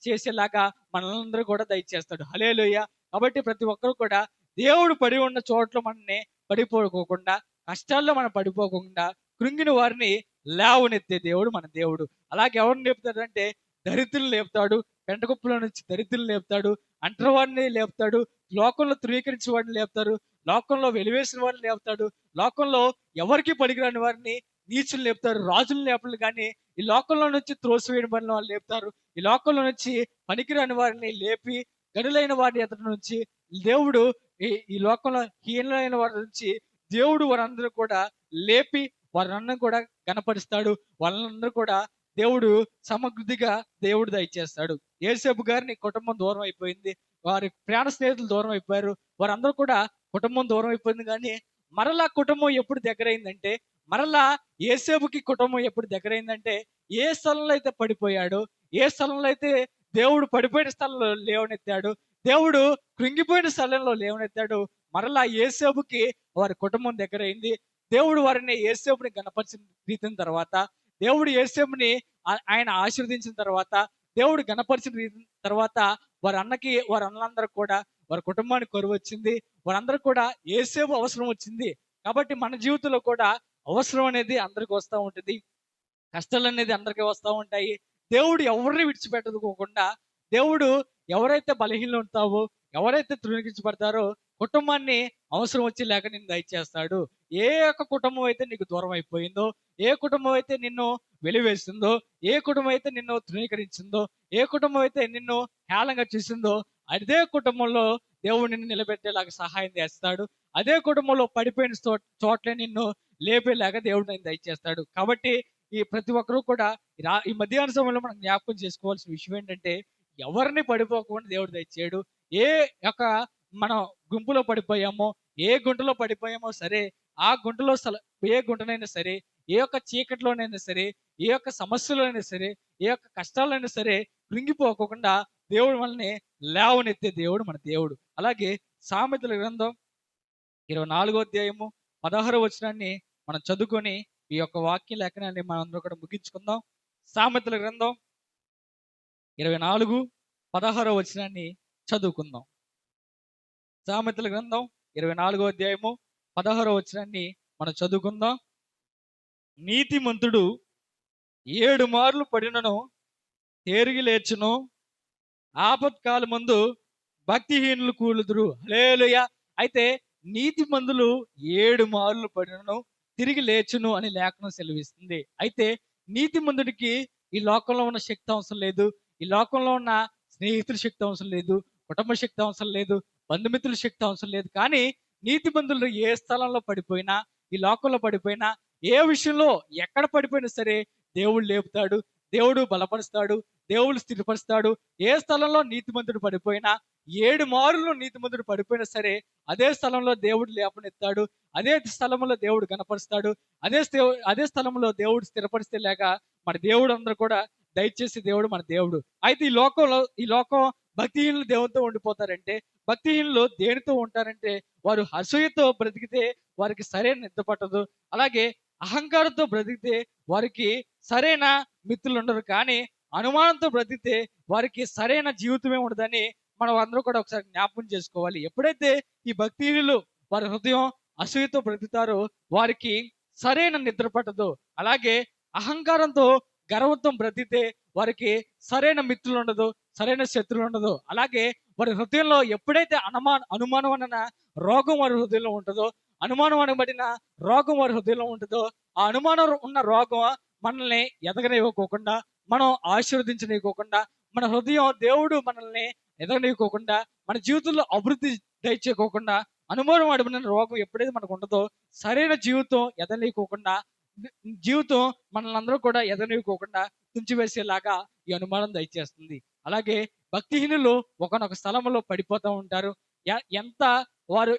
చేసేలాగా మనల్ని కూడా దయచేస్తాడు. హల్లెలూయా. కాబట్టి ప్రతి ఒక్కరు కూడా దేవుడు పడి ఉన్న చోట్ల మనల్ని పడిపోకోకుండా, కష్టాల్లో మనం పడిపోకుండా, కృంగిన వారిని లేవనెత్తే దేవుడు మన దేవుడు. అలాగే ఎవరిని లేపుతాడంటే దరిద్రులు లేపుతాడు. పెంటకుప్పలో నుంచి దరిద్రులు లేపుతాడు. అంటరవాడిని లేపుతాడు. లోకంలో ధృవీకరించిన వాడిని లేపుతారు. లోకంలో వెలివేసిన వారిని లేపుతాడు. లోకంలో ఎవరికి పనికిరాని వారిని నీచులు లేపుతారు. రాజులు లేపలు. కానీ ఈ లోకంలో నుంచి త్రోసివేయడం వల్ల వాళ్ళు లేపుతారు. ఈ లోకంలో నుంచి పనికిరాని వారిని లేపి, గనులైన వారి ఎదుట నుంచి దేవుడు ఈ లోకంలో హీనులైన వారి నుంచి దేవుడు వారందరూ కూడా లేపి వారందరూ కూడా గణపరుస్తాడు. వాళ్ళందరూ కూడా దేవుడు సమృద్ధిగా దేవుడు దయచేస్తాడు. యేసేపు గారిని కుటుంబం దూరం అయిపోయింది. వారి ప్రాణ స్నేహితులు దూరం అయిపోయారు. వారందరూ కూడా కుటుంబం దూరం అయిపోయింది. కానీ మరలా కుటుంబం ఎప్పుడు దగ్గరైందంటే, మరలా యేసేపుకి కుటుంబం ఎప్పుడు దగ్గరైందంటే, ఏ స్థలంలో అయితే పడిపోయాడో, ఏ స్థలంలో అయితే దేవుడు పడిపోయిన స్థలంలో లేవనెత్తాడు, దేవుడు కృంగిపోయిన స్థలంలో లేవనెత్తాడు, మరలా యేసేపుకి వారి కుటుంబం దగ్గరైంది. దేవుడు వారిని యేసేపుని గణపరిచిన రీతిన తర్వాత, దేవుడు యేసేపుని ఆయన ఆశీర్వదించిన తర్వాత, దేవుడు గణపరిచిన రీతి తర్వాత వారి అన్నలందరూ కూడా వారి కుటుంబానికి కరువు వచ్చింది. వారందరూ కూడా యేసేపు అవసరం వచ్చింది. కాబట్టి మన జీవితంలో కూడా అవసరం అనేది అందరికి వస్తూ ఉంటుంది. కష్టాలు అనేది అందరికీ వస్తూ ఉంటాయి. దేవుడు ఎవరిని విడిచిపెట్టుకోకుండా, దేవుడు ఎవరైతే బలహీనలు ఉంటావో, ఎవరైతే తృణీకరించబడతారో కుటుంబాన్ని అవసరం వచ్చి లేక నిన్ను దయచేస్తాడు. ఏ యొక్క కుటుంబం అయితే నీకు దూరం అయిపోయిందో, ఏ కుటుంబం అయితే నిన్ను వెలివేసిందో, ఏ కుటుంబం అయితే నిన్ను తృణీకరించిందో, ఏ కుటుంబం అయితే నిన్ను హేళనగా చూసిందో, అదే కుటుంబంలో దేవుడు నిన్ను నిలబెట్టేలాగా సహాయం చేస్తాడు. అదే కుటుంబంలో పడిపోయిన చోట్లే నిన్ను లేపేలాగా దేవుడు నిన్ను దయచేస్తాడు. కాబట్టి ఈ ప్రతి ఒక్కరూ కూడా ఈ మధ్యాహ్న సమయంలో మనం జ్ఞాపకం చేసుకోవాల్సిన విషయం ఏంటంటే, ఎవరిని పడిపోకుండా దేవుడు దయచేయడు. ఏ యొక్క మనం గుంపులో పడిపోయామో, ఏ గుంటలో పడిపోయామో సరే, ఆ గుంటలో ఏ గుంటనైనా సరే, ఏ యొక్క చీకటిలోనైనా సరే, ఏ యొక్క సమస్యలోనైనా సరే, ఏ యొక్క కష్టాలైనా సరే కృంగిపోకుండా దేవుడు మనల్ని లేవనెత్తే దేవుడు మన దేవుడు. అలాగే సామెతల గ్రంథం 24వ అధ్యాయము 16వ వచనాన్ని మనం చదువుకొని ఈ యొక్క వాక్య లేఖనాన్ని మనం అందరూ కూడా ముగించుకుందాం. సామెతల గ్రంథం 24:16వ వచనాన్ని చదువుకుందాం. సామెతల గ్రంథం 24వ అధ్యాయము 16వ వచనాన్ని మనం చదువుకుందాం. నీతిమంతుడు 7 మార్లు పడినను తేరిగి లేచును, ఆపత్కాలమందు భక్తిహీనులు కూలుదురు. హల్లెలూయా. అయితే నీతిమంతులు 7 మార్లు పడినను తిరిగి లేచును అని లేఖనం సెలవిస్తుంది. అయితే నీతిమంతుడికి ఈ లోకంలో ఉన్న శక్తి అవసరం లేదు, ఈ లోకంలో ఉన్న స్నేహితుల శక్తి అవసరం లేదు, కుటుంబ శక్తి అవసరం లేదు, బంధుమిత్రుల శక్తి అవసరం లేదు. కానీ నీతిమంతులు ఏ స్థలంలో పడిపోయినా, ఈ లోకంలో పడిపోయినా, ఏ విషయంలో ఎక్కడ పడిపోయినా సరే దేవుడు లేపుతాడు, దేవుడు బలపరుస్తాడు, దేవుడు స్థిరపరుస్తాడు. ఏ స్థలంలో నీతిమంతుడు పడిపోయినా, 7 మార్లు నీతిమంతుడు పడిపోయినా సరే అదే స్థలంలో దేవుడు లేపనెత్తాడు, అదే స్థలంలో దేవుడు గణపరుస్తాడు, అదే స్థలంలో దేవుడు స్థిరపరిస్తే లేక మన దేవుడు అందరూ కూడా దయచేసి దేవుడు మన దేవుడు. అయితే ఈ లోకం భక్తిహీనులు దేవునితో ఉండిపోతారంటే, భక్తిహీనులు దేనితో ఉంటారంటే, వారు అసూయతో బ్రతికితే వారికి సరైన నిద్ర పట్టదు. అలాగే అహంకారంతో బ్రతికితే వారికి సరైన మిత్రులు ఉండరు. కానీ అనుమానంతో బ్రతికితే వారికి సరైన జీవితమే ఉండదని మనం అందరూ కూడా ఒకసారి జ్ఞాపకం చేసుకోవాలి. ఎప్పుడైతే ఈ భక్తిహీనులు వారి హృదయం అసూయతో బ్రతుకుతారో వారికి సరైన నిద్ర పట్టదు. అలాగే అహంకారంతో గర్వంతో బ్రతికితే వారికి సరైన మిత్రులు ఉండదు, సరైన శత్రువులు ఉండదు. అలాగే వారి హృదయంలో ఎప్పుడైతే అనుమానం అన్న రోగం వారి హృదయంలో ఉంటుందో, అనుమానం అనబడిన రోగం వారి హృదయంలో ఉంటుందో, ఆ అనుమానం ఉన్న రోగం మనల్ని ఎదగనివ్వకోకుండా, మనం ఆశీర్వదించనివ్వకోకుండా, మన హృదయం దేవుడు మనల్ని ఎదగనివ్వకోకుండా, మన జీవితంలో అభివృద్ధి దయచేయకోకుండా, అనుమానం అడిగిన రోగం ఎప్పుడైతే మనకు ఉంటుందో, సరైన జీవితం ఎదగనివ్వకోకుండా, జీవితం మనల్ని అందరూ కూడా ఎదగనివ్వకోకుండా తుంచివేసేలాగా ఈ అనుమానం దయచేస్తుంది. అలాగే భక్తిహీనులు ఒకనొక స్థలంలో పడిపోతూ ఉంటారు. ఎంత వారు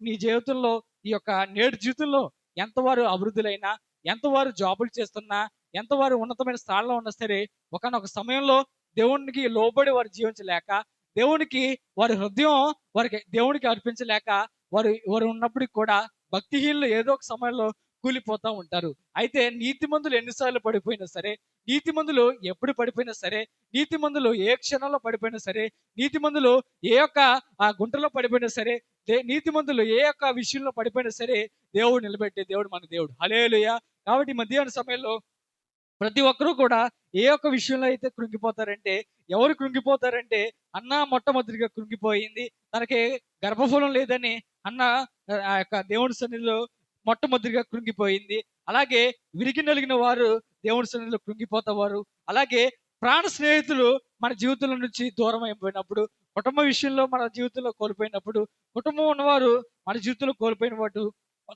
నీ జీవితంలో ఈ యొక్క నేటి జీవితంలో ఎంత వారు అభివృద్ధులైనా, ఎంత వారు జాబులు చేస్తున్నా, ఎంత వారు ఉన్నతమైన స్థానంలో ఉన్నా సరే ఒకనొక సమయంలో దేవునికి లోబడి వారు జీవించలేక, దేవునికి వారి హృదయం దేవునికి అర్పించలేక వారు ఉన్నప్పటికి కూడా భక్తిహీనులు ఏదో ఒక సమయంలో కూలిపోతూ ఉంటారు. అయితే నీతిమంతులు ఎన్నిసార్లు పడిపోయినా సరే, నీతిమంతులు ఎప్పుడు పడిపోయినా సరే, నీతిమంతులు ఏ క్షణంలో పడిపోయినా సరే, నీతిమంతులు ఏ యొక్క గుంటలో పడిపోయినా సరే, నీతిమంతులు ఏ యొక్క విషయంలో పడిపోయినా సరే దేవుడు నిలబెట్టే దేవుడు మన దేవుడు. హల్లెలూయా. కాబట్టి మధ్యాహ్న సమయంలో ప్రతి ఒక్కరూ కూడా ఏ ఒక్క విషయంలో అయితే కృంగిపోతారంటే, ఎవరు కృంగిపోతారంటే, అన్న మొట్టమొదటిగా కృంగిపోయింది, తనకి గర్భఫలం లేదని అన్న ఆ యొక్క దేవుని సన్నిధిలో మొట్టమొదటిగా కృంగిపోయింది. అలాగే విరిగి నలిగిన వారు దేవుని సన్నిధిలో కృంగిపోతావారు. అలాగే ప్రాణ స్నేహితులు మన జీవితంలో నుంచి దూరం అయిపోయినప్పుడు, కుటుంబ విషయంలో మన జీవితంలో కోల్పోయినప్పుడు, కుటుంబం ఉన్నవారు మన జీవితంలో కోల్పోయిన వాడు,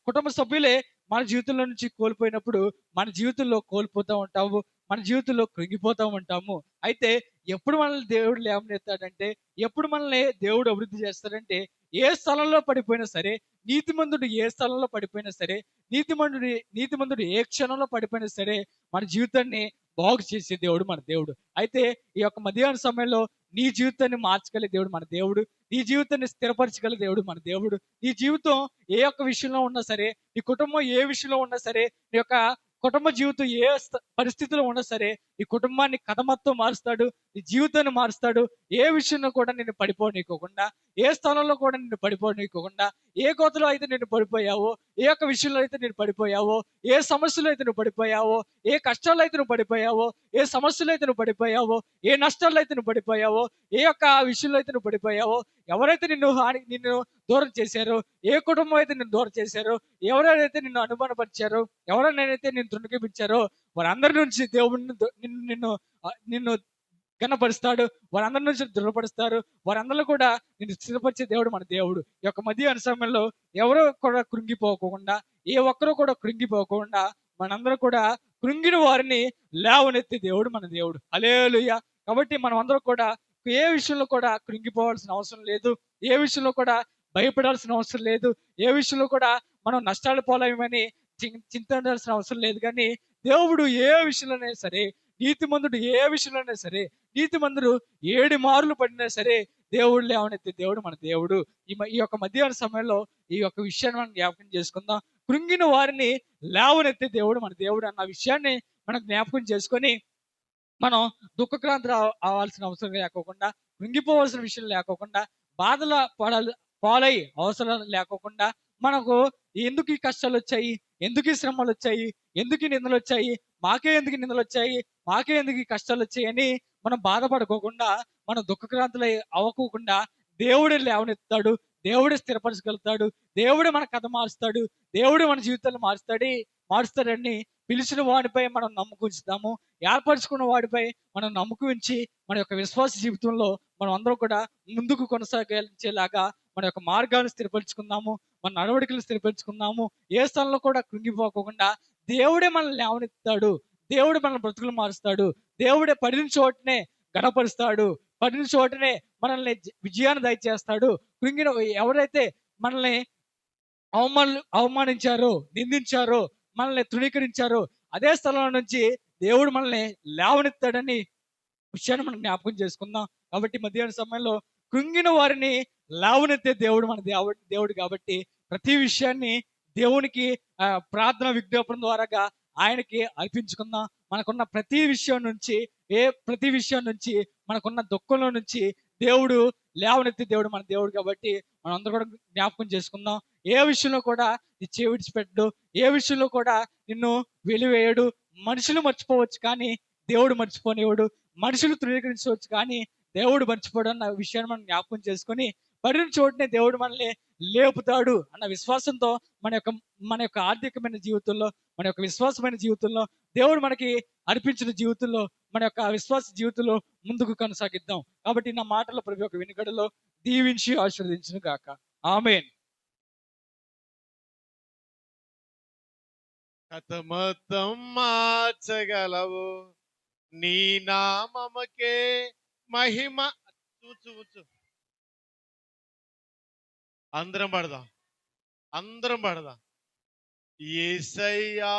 కుటుంబ సభ్యులే మన జీవితంలో నుంచి కోల్పోయినప్పుడు మన జీవితంలో కోల్పోతూ ఉంటాము, మన జీవితంలో కృంగిపోతూ ఉంటాము. అయితే ఎప్పుడు మనల్ని దేవుడు లేవనెత్తాడంటే, ఎప్పుడు మనల్ని దేవుడు అభివృద్ధి చేస్తాడంటే, ఏ స్థలంలో పడిపోయినా సరే, నీతిమంతుడు ఏ స్థలంలో పడిపోయినా సరే, నీతిమంతుడు ఏ క్షణంలో పడిపోయినా సరే మన జీవితాన్ని బాగు చేసే దేవుడు మన దేవుడు. అయితే ఈ యొక్క మధ్యాహ్న సమయంలో నీ జీవితాన్ని మార్చగల దేవుడు మన దేవుడు, నీ జీవితాన్ని స్థిరపరచగల దేవుడు మన దేవుడు. నీ జీవితం ఏ ఒక్క విషయంలో ఉన్నా సరే, నీ కుటుంబం ఏ విషయంలో ఉన్నా సరే, నీ యొక్క కుటుంబ జీవితం ఏ పరిస్థితిలో ఉన్నా సరే, ఈ కుటుంబాన్ని కథ మొత్తం మారుస్తాడు, నీ జీవితాన్ని మారుస్తాడు. ఏ విషయంలో కూడా నిన్ను పడిపోనీయకోకుండా, ఏ స్థలంలో కూడా నిన్ను పడిపోనీయకోకుండా, ఏ కోతలో అయితే నిన్ను పడిపోయావో, ఏ ఒక్క విషయంలో అయితే నేను పడిపోయావో, ఏ సమస్యలో అయితే నువ్వు పడిపోయావో, ఏ కష్టాల్లో అయితే నువ్వు పడిపోయావో, ఏ సమస్యలో అయితే నువ్వు పడిపోయావో, ఏ నష్టాల్లో అయితే నువ్వు పడిపోయావో, ఏ ఒక్క విషయంలో అయితే నువ్వు పడిపోయావో, ఎవరైతే నిన్ను దూరం చేశారో, ఏ కుటుంబం అయితే నిన్ను దూరం చేశారో, ఎవరైతే నిన్ను అనుమానపరిచారో, ఎవరైతే నిన్ను తృణీకరించారో, వారందరి నుంచి దేవుడు నిన్ను ఘనపరుస్తాడు. వారందరి నుంచి దృఢపరుస్తారు. వారందరూ కూడా నిన్ను స్థిరపరిచే దేవుడు మన దేవుడు. ఈ యొక్క మధ్యాహ్న సమయంలో ఎవరో కూడా కృంగిపోకుండా, ఏ ఒక్కరూ కూడా కృంగిపోకుండా, మనందరూ కూడా కృంగిన వారిని లేవనెత్తే దేవుడు మన దేవుడు. హల్లెలూయా. కాబట్టి మనం అందరం కూడా ఏ విషయంలో కూడా కృంగిపోవాల్సిన అవసరం లేదు. ఏ విషయంలో కూడా భయపడాల్సిన అవసరం లేదు. ఏ విషయంలో కూడా మనం నష్టాలు పోలేమని చింతించాల్సిన అవసరం లేదు. కానీ దేవుడు ఏ విషయంలోనే సరే, నీతిమంతుడు ఏ విషయంలోనే సరే, నీతిమంతుడు 7 మార్లు పడినా సరే దేవుడు లేవనెత్తే దేవుడు మన దేవుడు. ఈ యొక్క మధ్యాహ్న సమయంలో ఈ యొక్క విషయాన్ని మనం జ్ఞాపకం చేసుకుందాం. కృంగిన వారిని లేవనెత్తే దేవుడు మన దేవుడు అన్న విషయాన్ని మనం జ్ఞాపకం చేసుకొని, మనం దుఃఖక్రాంతి అవ్వాల్సిన అవసరం లేకోకుండా, కృంగిపోవాల్సిన విషయం లేకోకుండా, బాధల పాలై అవసరం లేకోకుండా, మనకు ఎందుకు ఈ కష్టాలు వచ్చాయి, ఎందుకు ఈ శ్రమలు వచ్చాయి, ఎందుకు ఈ నిందలు వచ్చాయి, మాకే ఎందుకు ఈ నిందలు వచ్చాయి, మాకే ఎందుకు ఈ కష్టాలు వచ్చాయి అని మనం బాధపడుకోకుండా, మనం దుఃఖక్రాంతులు అవ్వకోకుండా, దేవుడే లేవనెత్తాడు, దేవుడే స్థిరపరచగలుగుతాడు, దేవుడే మన కథ మారుస్తాడు, దేవుడే మన జీవితాన్ని మారుస్తాడని పిలిచిన వాడిపై మనం నమ్మకం ఉంచుతాము. ఏర్పరచుకున్న వాడిపై మనం నమ్మకం ఉంచి, మన యొక్క విశ్వాస జీవితంలో మనం అందరం కూడా ముందుకు కొనసాగించేలాగా మన యొక్క మార్గాన్ని స్థిరపరచుకుందాము, మన నడవడికలు స్థిరపరచుకుందాము. ఏ స్థలంలో కూడా కృంగిపోకుండా దేవుడే మనల్ని లేవనెత్తాడు, దేవుడు మన బ్రతుకులు మారుస్తాడు, దేవుడే పడిన చోటనే గణపరుస్తాడు, పడిన చోటనే మనల్ని విజయాన్ని దయచేస్తాడు. కృంగిన ఎవరైతే మనల్ని అవమానించారో, నిందించారో, మనల్ని తృణీకరించారో, అదే స్థలంలో నుంచి దేవుడు మనల్ని లేవనెత్తాడని విషయాన్ని మనం జ్ఞాపకం చేసుకుందాం. కాబట్టి మధ్యాహ్న సమయంలో కృంగిన వారిని లేవనెత్తే దేవుడు మన దేవుడు కాబట్టి ప్రతి విషయాన్ని దేవునికి ప్రార్థన విజ్ఞాపన ద్వారాగా ఆయనకి అర్పించుకుందాం. మనకున్న ప్రతి విషయం నుంచి మనకున్న దుఃఖంలో నుంచి దేవుడు లేవనెత్తే దేవుడు మన దేవుడు కాబట్టి మనం అందరూ కూడా జ్ఞాపకం చేసుకుందాం. ఏ విషయంలో కూడా నీ చేయి విడిచిపెట్టడు, ఏ విషయంలో కూడా నిన్ను వెలివేయడు. మనుషులు మర్చిపోవచ్చు కానీ దేవుడు మర్చిపోనివాడు, మనుషులు తృణీకరించవచ్చు కానీ దేవుడు మర్చిపోడు అన్న విషయాన్ని మనం జ్ఞాపకం చేసుకొని, పడిన చోటనే దేవుడు మనల్ని లేపుతాడు అన్న విశ్వాసంతో మన యొక్క ఆర్థికమైన జీవితంలో, మన యొక్క విశ్వాసమైన జీవితంలో, దేవుడు మనకి అర్పించిన జీవితంలో, మన యొక్క విశ్వాస జీవితంలో ముందుకు కొనసాగిద్దాం. కాబట్టి నా మాటల ప్రతి ఒక్క వినిగడలో దీవించి ఆశీర్వదించును గాక. ఆమేన్. కథ మొత్తం మార్చగలవు, నీ నామముకే మహిమ. చూచు అందరం పడదాం. యేసయ్యా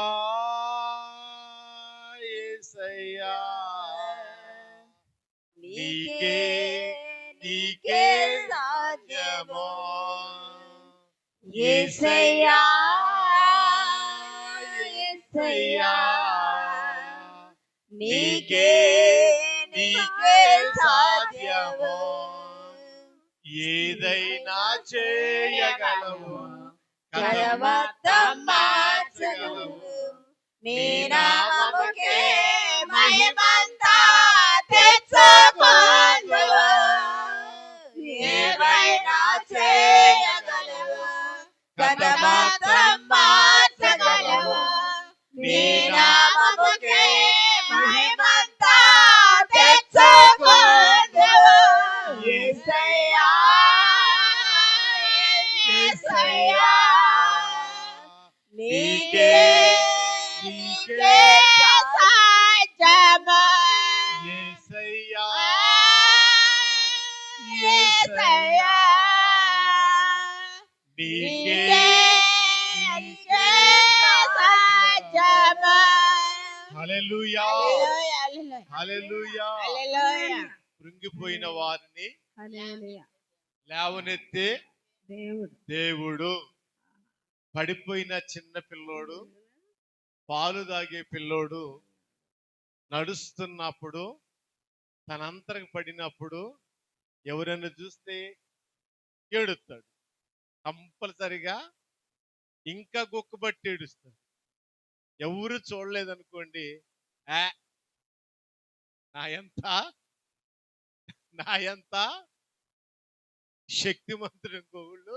యేసయ్యా నీకే సాధ్యమో, యేసయ్యా యేసయ్యా నీకే సాధ్యమో, ఏదైనా చేయగలవు, కరమతం మార్చగలవు, నీ నామముకే మహిమంతా తెచ్చుకొందువు. ఏవైనా చేయగలవు, కరమతం మార్చగలవు, నీ నామముకే మహిమంతా తెచ్చుకొందువు. యేసయ్యా యేసయ్యా నీకే సాధ్యమా, యేసయ్యా యేసయ్యా నీకే సాధ్యమా. హల్లెలూయా హల్లెలూయా హల్లెలూయా. కృంగిపోయిన వారిని లేవనెత్తే దేవుడు. పడిపోయిన చిన్న పిల్లోడు, పాలు తాగే పిల్లోడు నడుస్తున్నప్పుడు తనంతరకు పడినప్పుడు ఎవరైనా చూస్తే ఏడుస్తాడు. కంపల్సరిగా ఇంకా గుక్కబట్టి ఏడుస్తాడు. ఎవరు చూడలేదనుకోండి, "ఆ, నా ఎంత నా ఎంత శక్తిమంతుడు ఇంకొకళ్ళు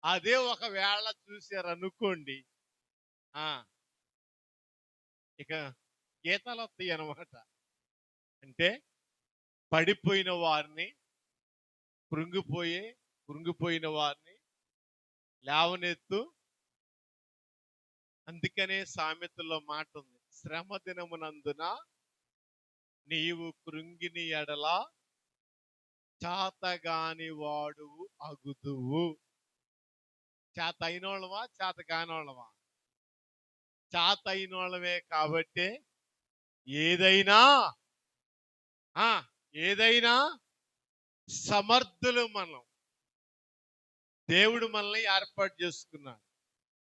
అదే ఒకవేళ చూశారు అనుకోండి, ఆ ఇక గీతాలు వస్తాయి అన్నమాట. అంటే పడిపోయిన వారిని, కృంగిపోయిన వారిని లేవనెత్తు. అందుకనే సామెతల్లో మాట ఉంది, శ్రమ దినమునందున నీవు కృంగిని ఎడల చాతగాని వాడువు అగుదువు. చేత అయినోళ్ళమా, చేత కానోళ్ళమా? చేత అయినోళ్ళమే కాబట్టి ఏదైనా ఆ ఏదైనా సమర్థులు మనం. దేవుడు మనల్ని ఏర్పాటు చేసుకున్నాడు,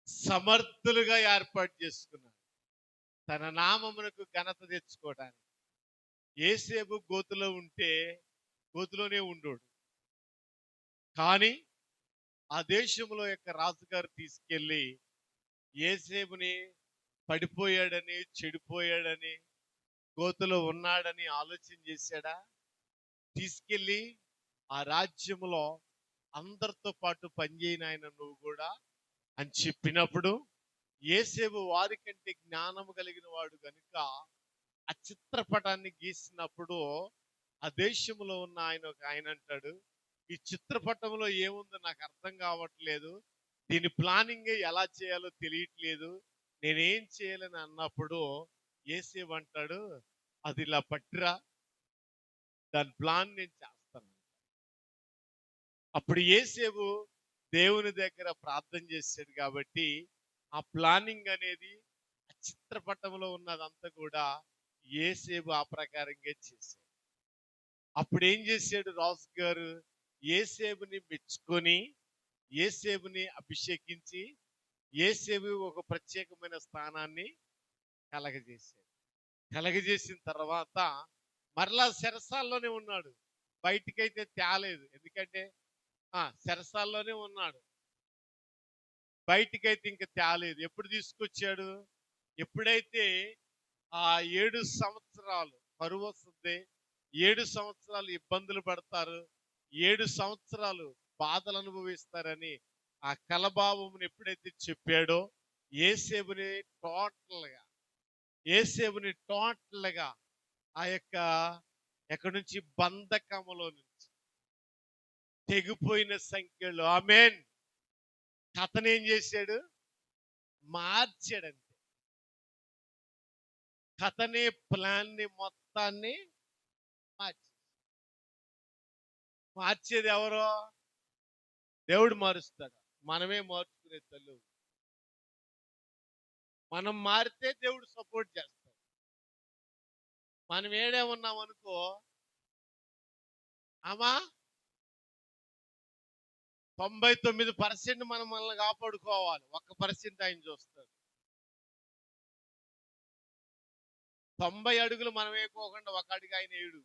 సమర్థులుగా ఏర్పాటు చేసుకున్నాడు తన నామమునకు ఘనత తెచ్చుకోవడానికి. యేసేపు గోతులో ఉంటే గోతులోనే ఉండోడు, కానీ ఆ దేశంలో యొక్క రాజుగారు తీసుకెళ్ళి యేసేపుని పడిపోయాడని, చెడిపోయాడని, గోతులో ఉన్నాడని ఆలోచన చేశాడా? తీసుకెళ్ళి ఆ రాజ్యంలో అందరితో పాటు పనిచేయని ఆయన నువ్వు కూడా అని చెప్పినప్పుడు, యేసేపు వారికంటే జ్ఞానము కలిగిన వాడు కనుక ఆ చిత్రపటాన్ని గీసినప్పుడు ఆ దేశంలో ఉన్న ఆయన అంటాడు, ఈ చిత్రపటంలో ఏముందో నాకు అర్థం కావట్లేదు, దీని ప్లానింగ్ ఎలా చేయాలో తెలియట్లేదు, నేనేం చేయాలని అన్నప్పుడు యేసేపు అంటాడు, అది ఇలా పట్టిరా, దాని ప్లాన్ నేను చేస్తాను. అప్పుడు యేసేపు దేవుని దగ్గర ప్రార్థన చేశాడు కాబట్టి ఆ ప్లానింగ్ అనేది ఆ చిత్రపటంలో ఉన్నదంతా కూడా యేసేపు ఆ ప్రకారంగా చేశాడు. అప్పుడు ఏం చేశాడు రాజు గారు? యేసేపుని మెచ్చుకొని, యేసేపుని అభిషేకించి, యేసేపు ఒక ప్రత్యేకమైన స్థానాన్ని కలగజేసిన తర్వాత మరలా చెరసాల్లోనే ఉన్నాడు, బయటికైతే తేలేదు. ఎందుకంటే చెరసాల్లోనే ఉన్నాడు, బయటికైతే ఇంకా తేలేదు. ఎప్పుడు తీసుకొచ్చాడు? ఎప్పుడైతే ఆ 7 సంవత్సరాలు కరువు వస్తుంది, 7 సంవత్సరాలు ఇబ్బందులు పడతారు, 7 సంవత్సరాలు బాధలు అనుభవిస్తారని ఆ కలభావమును ఎప్పుడైతే చెప్పాడో, యేసేపుని టోటల్ గా ఆ యొక్క ఎక్కడి నుంచి, బంధకములో నుంచి, తెగిపోయిన సంఖ్యలో, ఆమేన్, కథను ఏం చేశాడు? మార్చాడంతే. కథని, ప్లాన్ ని మొత్తాన్ని మార్చేది ఎవరో? దేవుడు మారుస్తాడు, మనమే మార్చుకునే తల్లు. మనం మారితే దేవుడు సపోర్ట్ చేస్తాడు. మనం ఏడే ఉన్నాం అనుకో, అమ్మా 99% మనం మనల్ని కాపాడుకోవాలి, 1% ఆయన చూస్తాడు. 90 అడుగులు మనం వేయకోకుండా 1 అడుగు ఆయన వేయడు.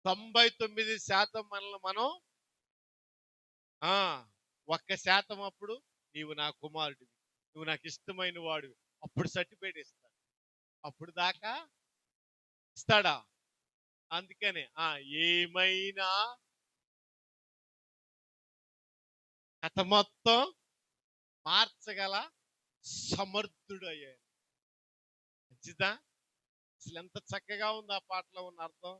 99% మనల్ని మనం 1% అప్పుడు నీవు నా కుమారుడివి, నువ్వు నాకు ఇష్టమైన వాడివి, అప్పుడు సర్టిఫికేట్ ఇస్తాడు. అప్పుడు దాకా ఇస్తాడా? అందుకనే ఏమైనా కథ మొత్తం మార్చగల సమర్థుడు అయ్యాడు. మంచిదా? అసలు ఎంత చక్కగా ఉంది ఆ పాటలో ఉన్న అర్థం.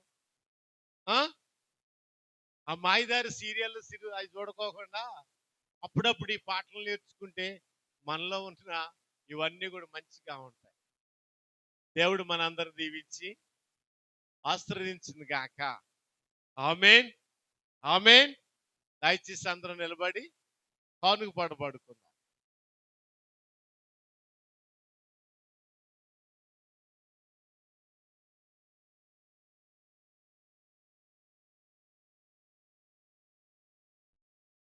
ఆ మాయదారి సీరియల్ అవి చూడుకోకుండా అప్పుడప్పుడు ఈ పాటలు నేర్చుకుంటే మనలో ఉన్న ఇవన్నీ కూడా మంచిగా ఉంటాయి. దేవుడు మనందరూ దీవించి ఆశీర్వదించింది గాక. ఆమేన్, ఆమేన్. దయచేసి అందరూ నిలబడి కానుక పాట పాడుకుందాం.